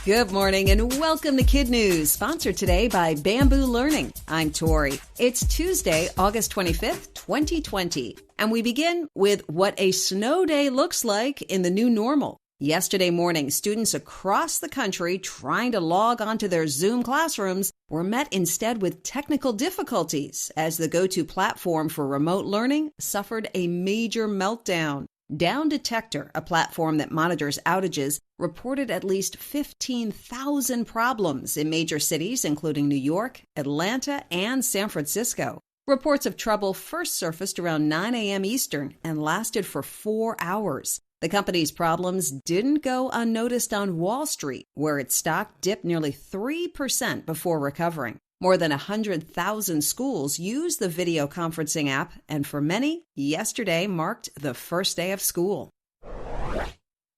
Good morning and welcome to KidNuz, sponsored today by Bamboo Learning. I'm Tori. It's Tuesday, August 25th, 2020, and we begin with what a snow day looks like in the new normal. Yesterday morning, students across the country trying to log onto their Zoom classrooms were met instead with technical difficulties as the go-to platform for remote learning suffered a major meltdown. Down Detector, a platform that monitors outages, reported at least 15,000 problems in major cities including New York, Atlanta, and San Francisco. Reports of trouble first surfaced around 9 a.m. Eastern and lasted for 4 hours. The company's problems didn't go unnoticed on Wall Street, where its stock dipped nearly 3% before recovering. More than 100,000 schools use the video conferencing app, and for many, yesterday marked the first day of school.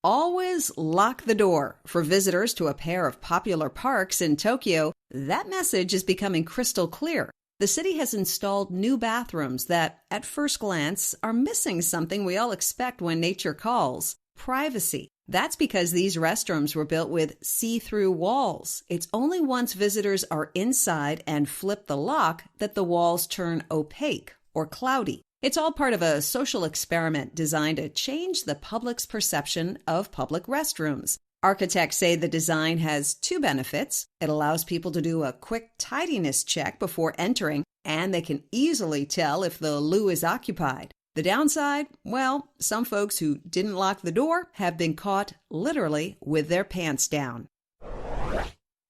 Always lock the door. For visitors to a pair of popular parks in Tokyo, that message is becoming crystal clear. The city has installed new bathrooms that, at first glance, are missing something we all expect when nature calls: privacy. That's because these restrooms were built with see-through walls. It's only once visitors are inside and flip the lock that the walls turn opaque or cloudy. It's all part of a social experiment designed to change the public's perception of public restrooms. Architects say the design has two benefits. It allows people to do a quick tidiness check before entering, and they can easily tell if the loo is occupied. The downside? Well, some folks who didn't lock the door have been caught literally with their pants down.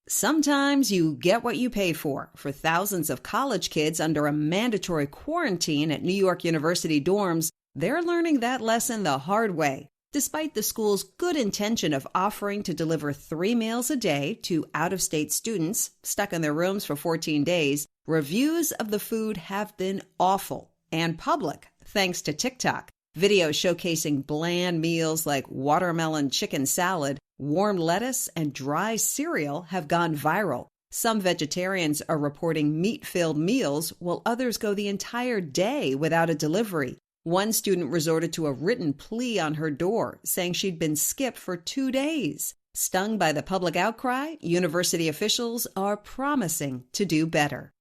Sometimes you get what you pay for. For thousands of college kids under a mandatory quarantine at New York University dorms, they're learning that lesson the hard way. Despite the school's good intention of offering to deliver 3 meals a day to out-of-state students stuck in their rooms for 14 days, reviews of the food have been awful and public, thanks to TikTok. Videos showcasing bland meals like watermelon chicken salad, warm lettuce, and dry cereal have gone viral. Some vegetarians are reporting meat-filled meals, while others go the entire day without a delivery. One student resorted to a written plea on her door, saying she'd been skipped for 2 days. Stung by the public outcry, university officials are promising to do better.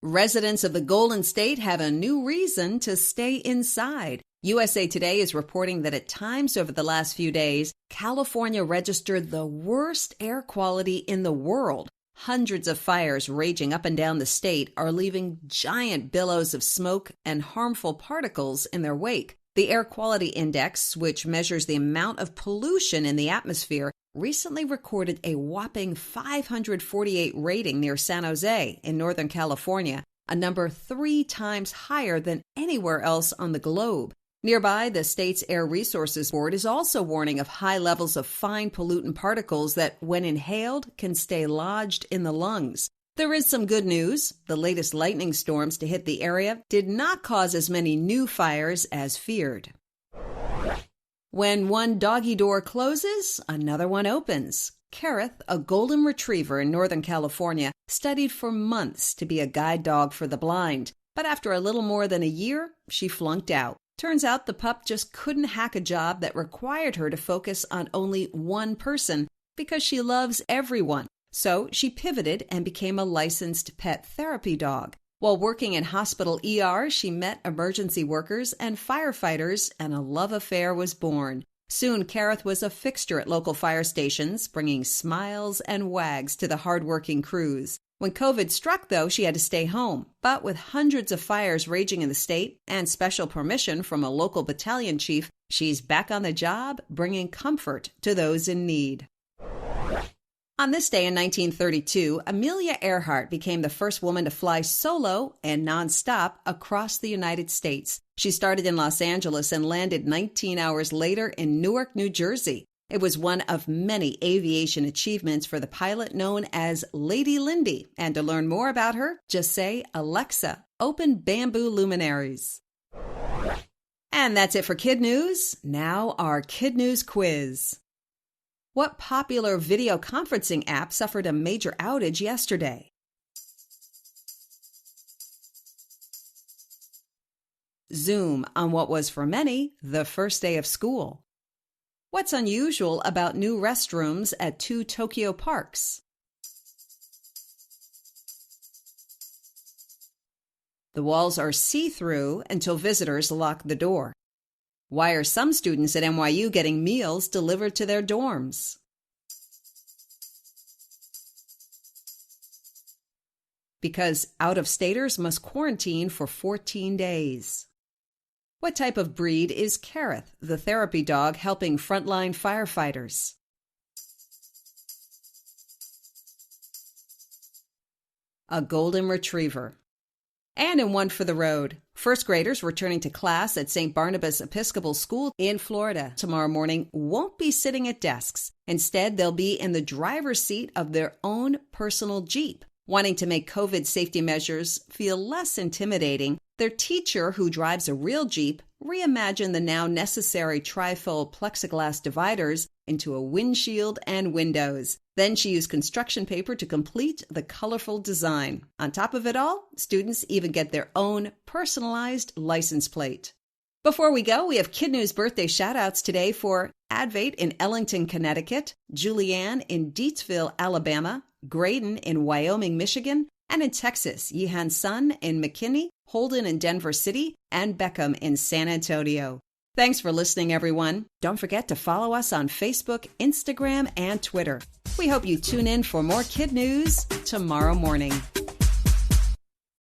Residents of the Golden State have a new reason to stay inside. USA Today is reporting that at times over the last few days, California registered the worst air quality in the world. Hundreds of fires raging up and down the state are leaving giant billows of smoke and harmful particles in their wake. The Air Quality Index, which measures the amount of pollution in the atmosphere, recently recorded a whopping 548 rating near San Jose in Northern California, a number 3 times higher than anywhere else on the globe. Nearby, the state's Air Resources Board is also warning of high levels of fine pollutant particles that, when inhaled, can stay lodged in the lungs. There is some good news. The latest lightning storms to hit the area did not cause as many new fires as feared. When one doggy door closes, another one opens. Kareth, a golden retriever in Northern California, studied for months to be a guide dog for the blind. But after a little more than a year, she flunked out. Turns out the pup just couldn't hack a job that required her to focus on only one person because she loves everyone. So she pivoted and became a licensed pet therapy dog. While working in hospital ER, she met emergency workers and firefighters, and a love affair was born. Soon, Kareth was a fixture at local fire stations, bringing smiles and wags to the hardworking crews. When COVID struck, though, she had to stay home. But with hundreds of fires raging in the state and special permission from a local battalion chief, she's back on the job, bringing comfort to those in need. On this day in 1932, Amelia Earhart became the first woman to fly solo and nonstop across the United States. She started in Los Angeles and landed 19 hours later in Newark, New Jersey. It was one of many aviation achievements for the pilot known as Lady Lindy. And to learn more about her, just say, Alexa, open bamboo luminaries. And that's it for KidNuz. Now our KidNuz quiz. What popular video conferencing app suffered a major outage yesterday? Zoom on what was for many the first day of school. What's unusual about new restrooms at 2 Tokyo parks? The walls are see-through until visitors lock the door. Why are some students at NYU getting meals delivered to their dorms? Because out-of-staters must quarantine for 14 days. What type of breed is Kareth, the therapy dog helping frontline firefighters? A golden retriever. And in one for the road, first graders returning to class at St. Barnabas Episcopal School in Florida tomorrow morning won't be sitting at desks. Instead, they'll be in the driver's seat of their own personal Jeep. Wanting to make COVID safety measures feel less intimidating, their teacher, who drives a real Jeep, reimagined the now necessary trifold plexiglass dividers into a windshield and windows. Then she used construction paper to complete the colorful design. On top of it all, students even get their own personalized license plate. Before we go, we have KidNuz birthday shout-outs today for Advait in Ellington, Connecticut, Julianne in Deatsville, Alabama, Graydon in Wyoming, Michigan, and in Texas, Yihan Sun in McKinney, Holden in Denver City, and Beckham in San Antonio. Thanks for listening, everyone. Don't forget to follow us on Facebook, Instagram, and Twitter. We hope you tune in for more KidNuz tomorrow morning.